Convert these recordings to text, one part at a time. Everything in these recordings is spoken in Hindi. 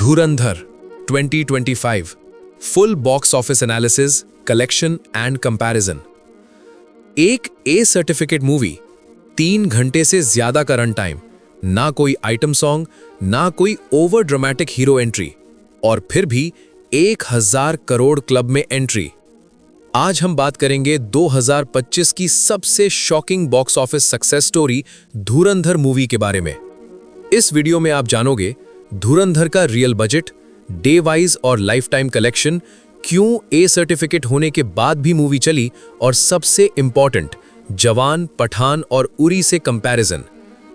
Dhurandhar 2025 full box office analysis, collection and comparison. एक ए सर्टिफिकेट मूवी, 3 घंटे से ज्यादा का रन टाइम, ना कोई आइटम सॉन्ग, ना कोई ओवर ड्रामेटिक हीरो एंट्री, और फिर भी 1000 करोड़ क्लब में एंट्री। आज हम बात करेंगे 2025 की सबसे shocking box office success story धुरंधर मूवी के बारे में। इस वीडियो में आप जानोगे धुरंधर का रियल बजट, डे वाइज और लाइफ टाइम कलेक्शन, क्यों ए सर्टिफिकेट होने के बाद भी मूवी चली, और सबसे इंपॉर्टेंट जवान, पठान और उरी से कंपैरिजन।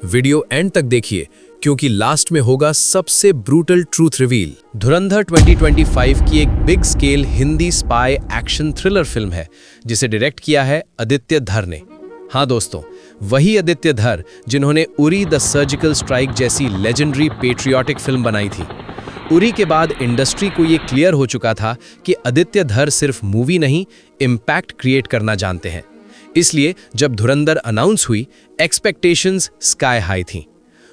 वीडियो एंड तक देखिए क्योंकि लास्ट में होगा सबसे ब्रूटल ट्रूथ रिवील। धुरंधर 2025 की एक big scale Hindi spy action thriller film है जिसे डायरेक्ट किया है आदित्य धर ने। हाँ दोस्तों, वही आदित्य धर जिन्होंने उरी द सर्जिकल स्ट्राइक जैसी लेजेंडरी पेट्रियाटिक फिल्म बनाई थी। उरी के बाद इंडस्ट्री को ये क्लियर हो चुका था कि आदित्य धर सिर्फ मूवी नहीं, इम्पैक्ट क्रिएट करना जानते हैं। इसलिए जब धुरंधर अनाउंस हुई, एक्सपेक्टेशंस स्काई हाई थी।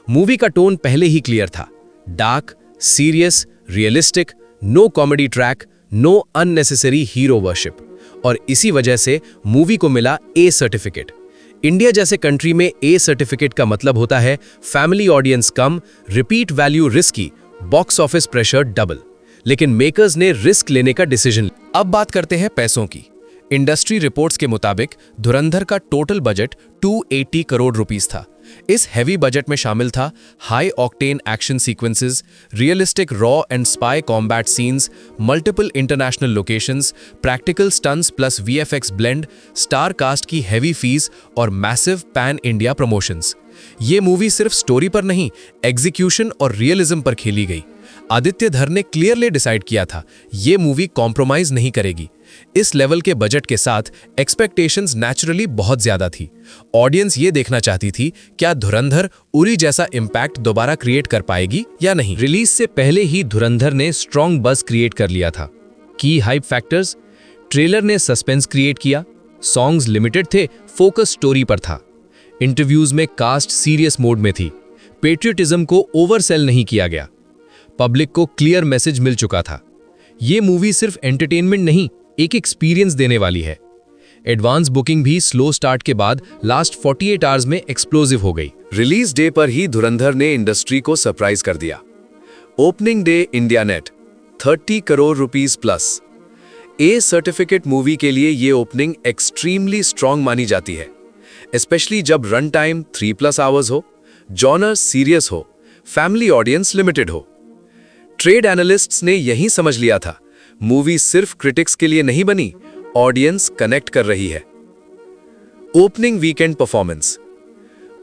मूवी का टोन पहले ही क्लियर था, dark, serious, realistic, no comedy track, no unnecessary hero worship, और इसी वजह से मूवी को मिला ए सर्टिफिकेट। इंडिया जैसे कंट्री में ए सर्टिफिकेट का मतलब होता है फैमिली ऑडियंस कम, repeat value risky, box office pressure double. लेकिन मेकर्स ने रिस्क लेने का डिसीजन। अब बात करते हैं पैसों की। इंडस्ट्री रिपोर्ट्स के मुताबिक धुरंधर का टोटल बजट 280 करोड़ रुपीस था। इस हैवी बजट में शामिल था high octane action sequences, realistic रॉ and spy combat scenes, multiple international locations, practical stunts plus VFX blend, star cast की हैवी फीस और मैसिव पैन इंडिया प्रमोशंस। ये मूवी सिर्फ स्टोरी पर नहीं, एग्जीक्यूशन और रियलिज्म पर खेली गई। आदित्य धर ने क्लियरली डिसाइड किया था ये मूवी कॉम्प्रोमाइज नहीं करेगी। इस लेवल के बजट के साथ एक्सपेक्टेशंस नेचुरली बहुत ज्यादा थी। ऑडियंस ये देखना चाहती थी क्या धुरंधर उरी जैसा इंपैक्ट दोबारा क्रिएट कर पाएगी या नहीं। रिलीज से पहले ही धुरंधर ने स्ट्रॉन्ग बज़ क्रिएट कर लिया था। की हाइप फैक्टर्स, ट्रेलर ने सस्पेंस क्रिएट किया, सॉन्ग्स लिमिटेड थे, फोकस स्टोरी पर था। इंटरव्यूज में कास्ट सीरियस मोड में थी, पेट्रियटिज्म को ओवरसेल नहीं किया गया। पब्लिक को क्लियर मैसेज मिल चुका था, ये मूवी सिर्फ एंटरटेनमेंट नहीं, एक एक्सपीरियंस देने वाली है। एडवांस बुकिंग भी स्लो स्टार्ट के बाद लास्ट 48 आवर्स में एक्सप्लोसिव हो गई। रिलीज डे पर ही धुरंधर ने इंडस्ट्री को सरप्राइज कर दिया। Opening day India net 30 crore rupees plus. A certificate movie के लिए ये ओपनिंग एक्सट्रीमली स्ट्रांग मानी जाती है, स्पेशली जब रन टाइम 3+ आवर्स हो, जॉनर सीरियस हो, फैमिली ऑडियंस लिमिटेड हो। ट्रेड एनालिस्ट्स ने यही समझ लिया था, मूवी सिर्फ क्रिटिक्स के लिए नहीं बनी, ऑडियंस कनेक्ट कर रही है। Opening weekend performance.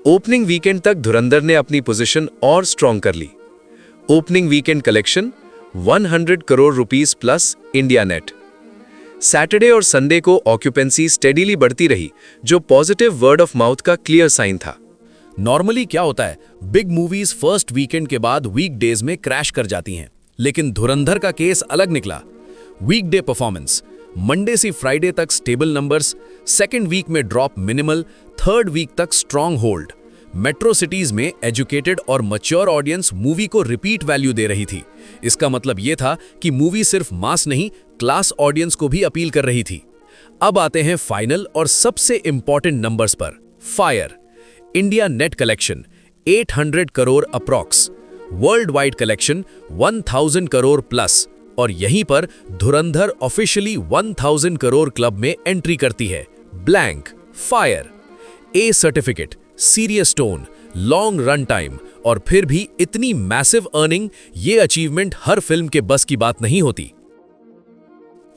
Opening weekend तक धुरंधर ने अपनी पोजीशन और स्ट्रॉन्ग कर ली। Opening weekend collection 100 crore rupees plus India net. Saturday और संडे को ऑक्यूपेंसी स्टेडीली बढ़ती रही, जो पॉजिटिव वर्ड ऑफ माउथ का क्लियर साइन था। नॉर्मली क्या होता है, बिग मूवीज फर्स्ट वीकेंड के बाद वीकडेज में क्रैश कर जाती हैं, लेकिन धुरंधर का केस अलग निकला। वीकडे परफॉर्मेंस, मंडे से फ्राइडे तक स्टेबल नंबर्स, सेकेंड वीक में ड्रॉप मिनिमल, थर्ड वीक तक स्ट्रॉन्ग होल्ड। मेट्रो सिटीज में एजुकेटेड और मैच्योर ऑडियंस मूवी को रिपीट वैल्यू दे रही थी। इसका मतलब यह था कि मूवी सिर्फ मास नहीं, क्लास ऑडियंस को भी अपील कर रही थी। अब आते हैं फाइनल और सबसे इंपॉर्टेंट नंबर्स पर। Fire. India net collection 800 crore approx, world wide collection 1000 crore plus, और यहीं पर धुरंधर ऑफिशियली 1000 करोड़ क्लब में एंट्री करती है। Blank, fire, A certificate, serious tone, long run time, और फिर भी इतनी मैसिव अर्निंग, ये अचीवमेंट हर फिल्म के बस की बात नहीं होती।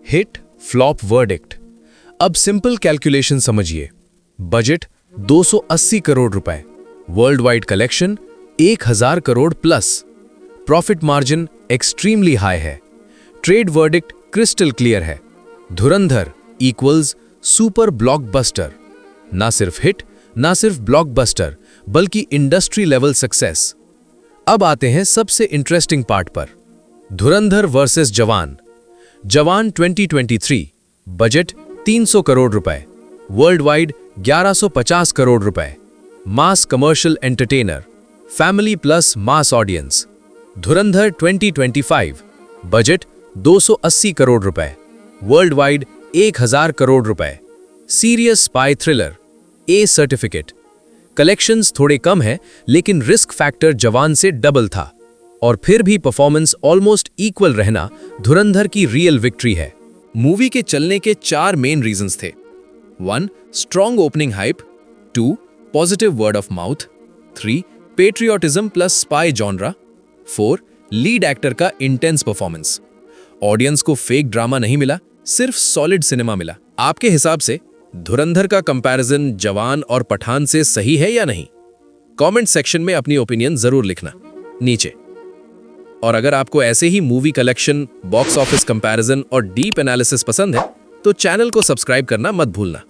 Hit flop verdict. अब सिंपल कैलकुलेशन समझिए। बजट 280 करोड़ रुपए, world wide collection 1000 crore plus, profit margin extremely high है, ट्रेड वर्डिक्ट क्रिस्टल क्लियर है। धुरंधर इक्वल्स सुपर ब्लॉकबस्टर। ना सिर्फ हिट, ना सिर्फ ब्लॉकबस्टर, बल्कि इंडस्ट्री लेवल सक्सेस। अब आते हैं सबसे इंटरेस्टिंग पार्ट पर। धुरंधर वर्सेस जवान। जवान 2023, बजट 300 करोड़ रुपए, वर्ल्ड वाइड 1150 करोड़ रुपए, mass commercial entertainer, family plus mass audience. Dhurandhar 2025, budget 280 crore रुपए, वर्ल्ड वाइड 1000 करोड़ रुपए, serious spy thriller, A certificate. Collections थोड़े कम है लेकिन रिस्क फैक्टर जवान से डबल था, और फिर भी परफॉर्मेंस ऑलमोस्ट इक्वल रहना धुरंधर की रियल विक्ट्री है। मूवी के चलने के 4 मेन रीजंस थे। 1. Strong opening hype, 2. Positive word of mouth, 3. Patriotism plus spy genre, 4. Lead actor का इंटेंस परफॉर्मेंस। ऑडियंस को फेक ड्रामा नहीं मिला, सिर्फ सॉलिड सिनेमा मिला। आपके हिसाब से धुरंधर का कंपैरिजन जवान और पठान से सही है या नहीं? कमेंट सेक्शन में अपनी ओपिनियन जरूर लिखना नीचे। और अगर आपको ऐसे ही movie collection, box office comparison और डीप एनालिसिस पसंद है तो चैनल को सब्सक्राइब करना मत भूलना।